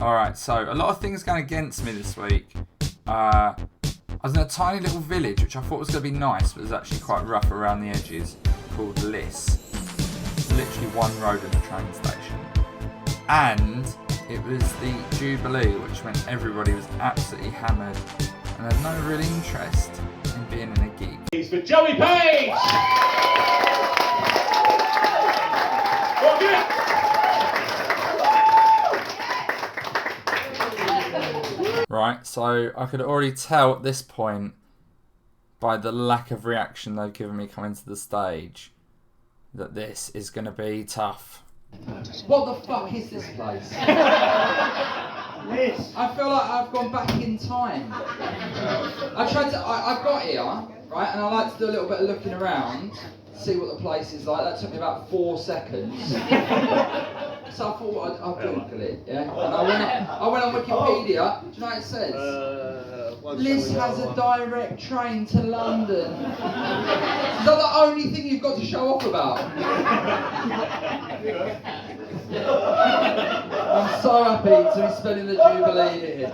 Alright, so a lot of things going against me this week. I was in a tiny little village, which I thought was going to be nice, but it was actually quite rough around the edges, called Liss. Literally one road and a train station. And it was the Jubilee, which meant everybody was absolutely hammered and had no real interest in being in a gig. It's for Joey Page! Well, good. Right, so I could already tell at this point, by the lack of reaction they've given me coming to the stage, that this is going to be tough. What the fuck is this place? I feel like I've gone back in time. I got here, right, and I like to do a little bit of looking around, see what the place is like. That took me about 4 seconds. So I thought I'd Google it, yeah? And I went on Wikipedia. Do you know what it says? Liss has a direct train to London. Is that the only thing you've got to show off about? I'm so happy to be spending the Jubilee here.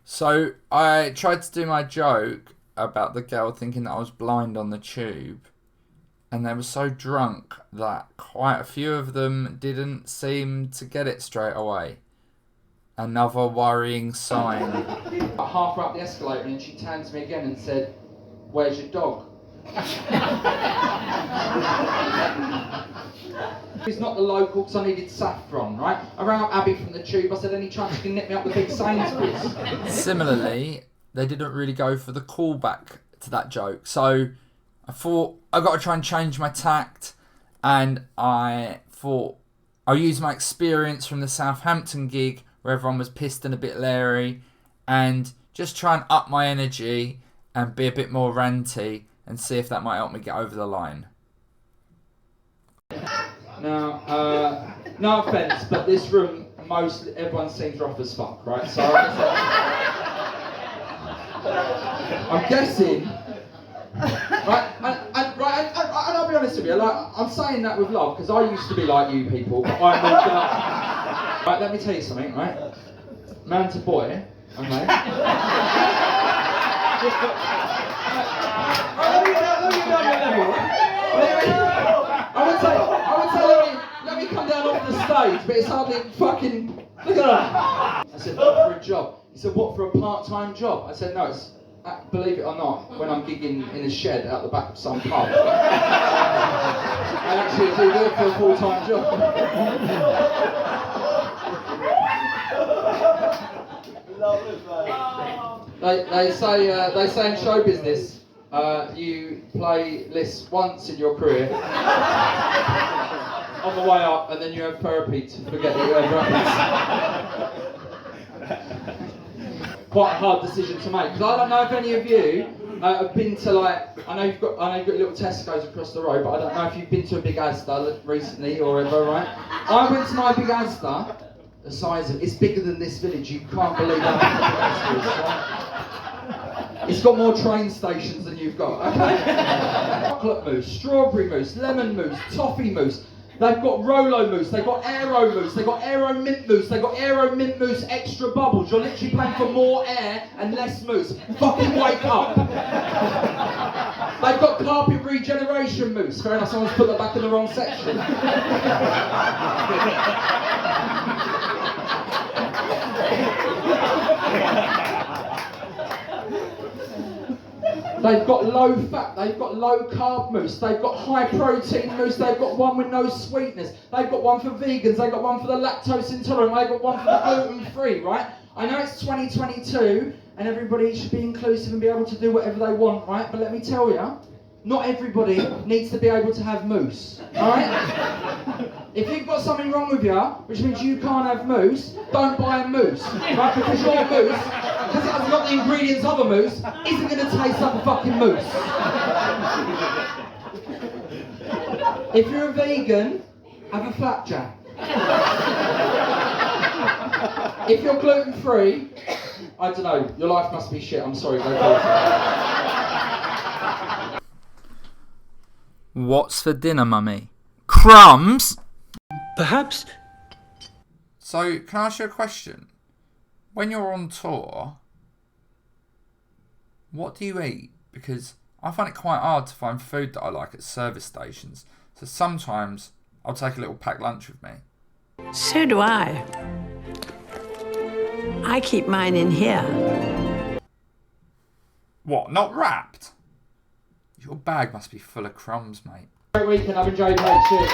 So I tried to do my joke about the girl thinking that I was blind on the tube, and they were so drunk that quite a few of them didn't seem to get it straight away. Another worrying sign. Halfway up the escalator, and she turned to me again and said, "Where's your dog?" It's not the local, because I needed saffron, right? I rang up Abby from the tube. I said, "Any chance you can nip me up the big Sainsbury's?" Similarly, they didn't really go for the callback to that joke. So I thought I've got to try and change my tact, and I thought I'll use my experience from the Southampton gig where everyone was pissed and a bit leery, and just try and up my energy and be a bit more ranty and see if that might help me get over the line. Now, no offence, but this room, everyone seems rough as fuck, right? So I'm guessing, right? And I'll be honest with you, like, I'm saying that with love, because I used to be like you people, but I moved up. Right, let me tell you something, right? Man to boy, okay? I would say let me come down off the stage, but it's hardly fucking, look at that. I said, what for a job? He said, what, for a part-time job? I said, no, it's, believe it or not, when I'm gigging in a shed out the back of some pub. I actually do it for a full-time job. They say in show business, you play Liss once in your career, on the way up, and then you have therapy to forget that you ever happened. Quite a hard decision to make, because I don't know if any of you have been to, like, I know you've got little Tesco's across the road, but I don't know if you've been to a big Asda recently or ever, right? I went to my big Asda. The size of it's bigger than this village. You can't believe how big it is. Right? It's got more train stations than you've got. Okay. Chocolate mousse, strawberry mousse, lemon mousse, toffee mousse. They've got Rolo mousse. They've got Aero mousse. They've got Aero mint mousse. They've got Aero mint mousse extra bubbles. You're literally paying for more air and less mousse. Fucking wake up. They've got carpet regeneration mousse. Fair enough. Someone's put that back in the wrong section. They've got low fat, they've got low carb mousse, they've got high protein mousse, they've got one with no sweetness, they've got one for vegans, they've got one for the lactose intolerant, they've got one for the gluten free, right? I know it's 2022 and everybody should be inclusive and be able to do whatever they want, right? But let me tell you, not everybody needs to be able to have mousse, alright? If you've got something wrong with you, which means you can't have mousse, don't buy a mousse, right? Because your mousse, because it hasn't got the ingredients of a mousse, isn't going to taste like a fucking mousse. If you're a vegan, have a flapjack. If you're gluten free, I don't know, your life must be shit, I'm sorry, go for it. What's for dinner, Mummy? Crumbs? Perhaps. So, can I ask you a question? When you're on tour, what do you eat? Because I find it quite hard to find food that I like at service stations. So sometimes I'll take a little packed lunch with me. So do I. I keep mine in here. What, not wrapped? Your bag must be full of crumbs, mate. Great weekend, I've enjoyed it. Cheers.